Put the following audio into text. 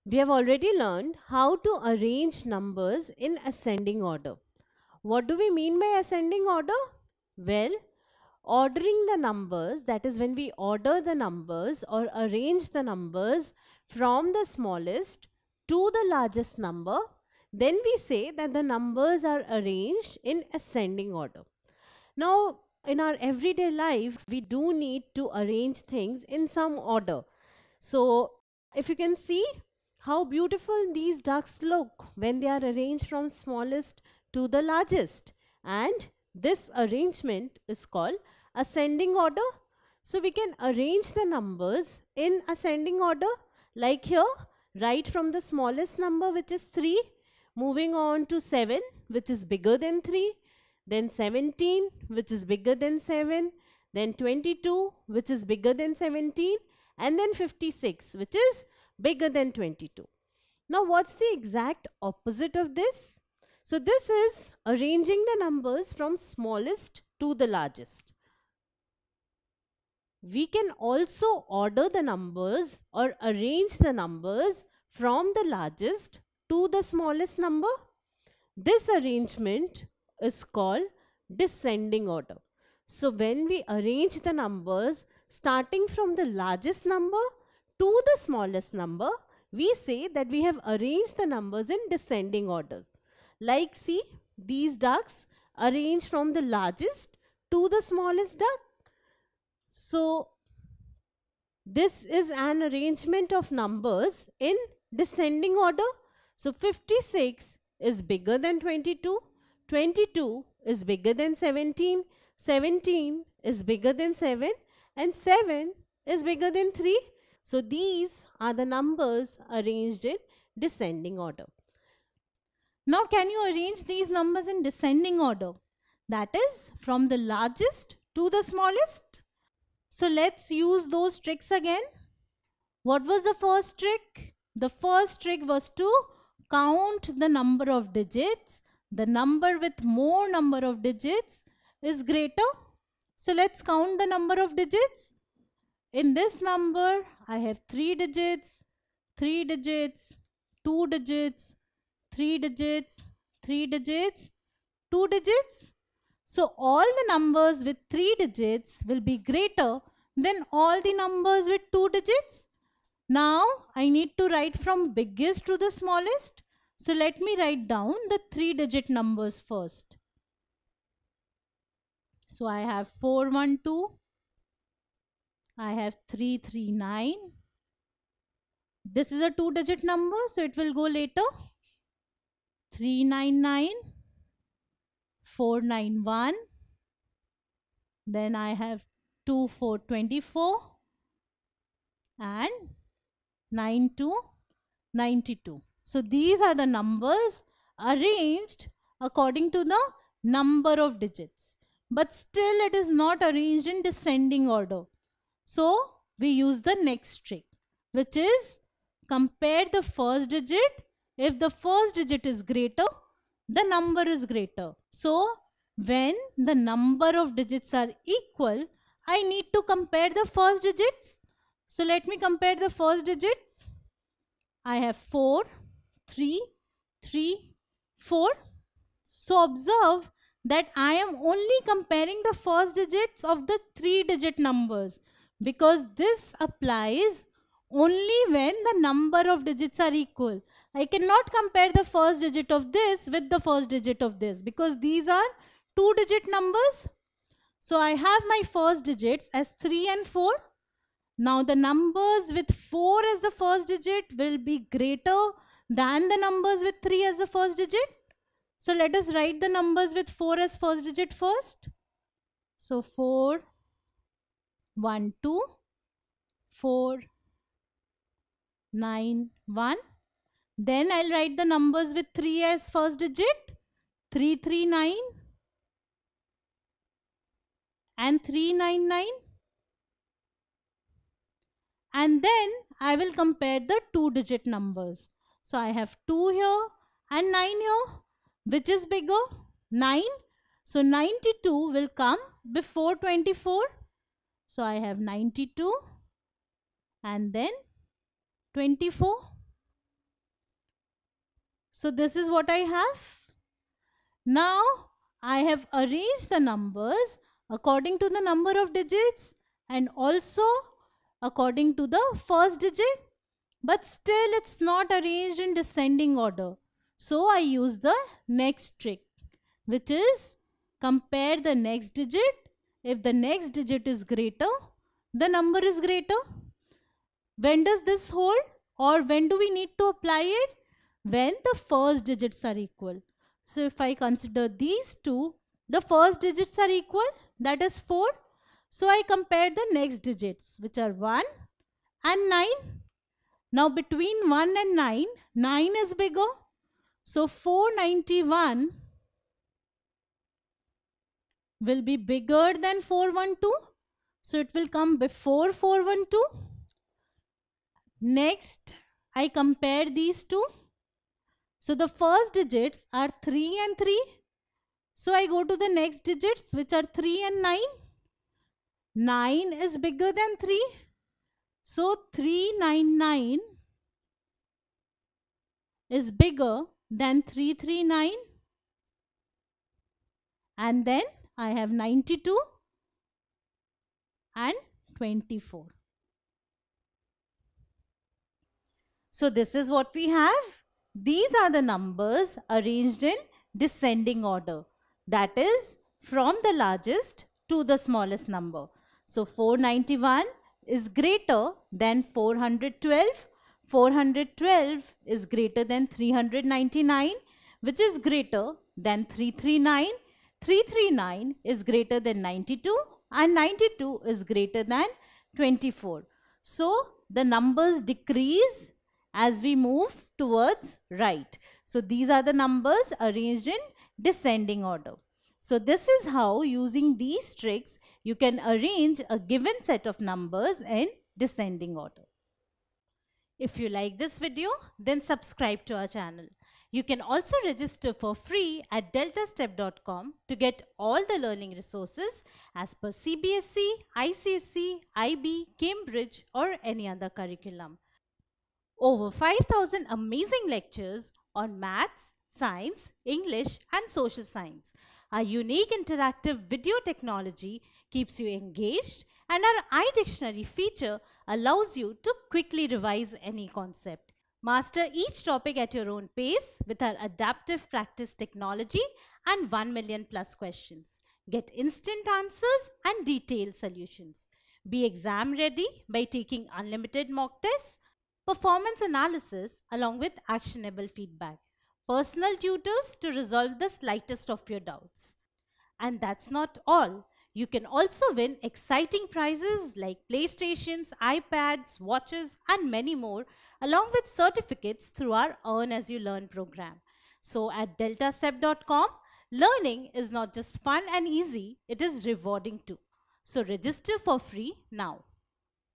We have already learned how to arrange numbers in ascending order. What do we mean by ascending order? Well, ordering the numbers, that is when we order the numbers or arrange the numbers from the smallest to the largest number, then we say that the numbers are arranged in ascending order. Now, in our everyday life, we do need to arrange things in some order. So, if you can see how beautiful these ducks look when they are arranged from smallest to the largest. And this arrangement is called ascending order. So, we can arrange the numbers in ascending order, like here, right from the smallest number, which is 3, moving on to 7, which is bigger than 3, then 17, which is bigger than 7, then 22, which is bigger than 17, and then 56, which is bigger than 22. Now, what's the exact opposite of this? So, this is arranging the numbers from smallest to the largest. We can also order the numbers or arrange the numbers from the largest to the smallest number. This arrangement is called descending order. So, when we arrange the numbers starting from the largest number to the smallest number, we say that we have arranged the numbers in descending order. Like, see, these ducks arrange from the largest to the smallest duck. So, this is an arrangement of numbers in descending order. So, 56 is bigger than 22, 22 is bigger than 17, 17 is bigger than 7, and 7 is bigger than 3. So, these are the numbers arranged in descending order. Now, can you arrange these numbers in descending order? That is, from the largest to the smallest. So, let's use those tricks again. What was the first trick? The first trick was to count the number of digits. The number with more number of digits is greater. So, let's count the number of digits. In this number, I have 3 digits, 3 digits, 2 digits, 3 digits, 3 digits, 2 digits. So, all the numbers with 3 digits will be greater than all the numbers with 2 digits. Now, I need to write from biggest to the smallest. So, let me write down the 3-digit numbers first. So, I have 412. I have 339. This is a 2-digit number, so it will go later. 399. 491. Then I have 2424 and 9292. So these are the numbers arranged according to the number of digits. But still it is not arranged in descending order. So we use the next trick, which is compare the first digit. If the first digit is greater, the number is greater. So when the number of digits are equal, I need to compare the first digits. So let me compare the first digits. I have 4, 3, 3, 4. So observe that I am only comparing the first digits of the 3-digit numbers, because this applies only when the number of digits are equal. I cannot compare the first digit of this with the first digit of this, because these are 2-digit numbers. So I have my first digits as 3 and 4. Now the numbers with 4 as the first digit will be greater than the numbers with 3 as the first digit. So let us write the numbers with 4 as first digit first. So 4, 1, 2, 4, 9, 1. Then I'll write the numbers with 3 as first digit. 3, 3, 9 and 3, 9, 9. And then I will compare the 2-digit numbers. So I have 2 here and 9 here. Which is bigger? 9. So 92 will come before 24. So I have 92 and then 24. So this is what I have. Now I have arranged the numbers according to the number of digits and also according to the first digit, but still it's not arranged in descending order. So I use the next trick, which is compare the next digit. If the next digit is greater, the number is greater. When does this hold, or when do we need to apply it? When the first digits are equal. So if I consider these two, the first digits are equal, that is 4. So I compare the next digits, which are 1 and 9. Now between 1 and 9, 9 is bigger. So 491 will be bigger than 412. So it will come before 412. Next, I compare these two. So the first digits are 3 and 3. So I go to the next digits, which are 3 and 9. 9 is bigger than 3. So 399 is bigger than 339. And then I have 92 and 24. So this is what we have. These are the numbers arranged in descending order. That is from the largest to the smallest number. So 491 is greater than 412. 412 is greater than 399, which is greater than 339. 339 is greater than 92 and 92 is greater than 24. So the numbers decrease as we move towards right. So these are the numbers arranged in descending order. So this is how, using these tricks, you can arrange a given set of numbers in descending order. If you like this video, then subscribe to our channel. You can also register for free at deltastep.com to get all the learning resources as per CBSE, ICSE, IB, Cambridge or any other curriculum. Over 5,000 amazing lectures on maths, science, English and social science. Our unique interactive video technology keeps you engaged, and our iDictionary feature allows you to quickly revise any concept. Master each topic at your own pace with our adaptive practice technology and 1 million plus questions. Get instant answers and detailed solutions. Be exam ready by taking unlimited mock tests, performance analysis along with actionable feedback, personal tutors to resolve the slightest of your doubts. And that's not all. You can also win exciting prizes like PlayStations, iPads, watches and many more, along with certificates through our Earn As You Learn program. So at deltastep.com, learning is not just fun and easy, it is rewarding too. So register for free now.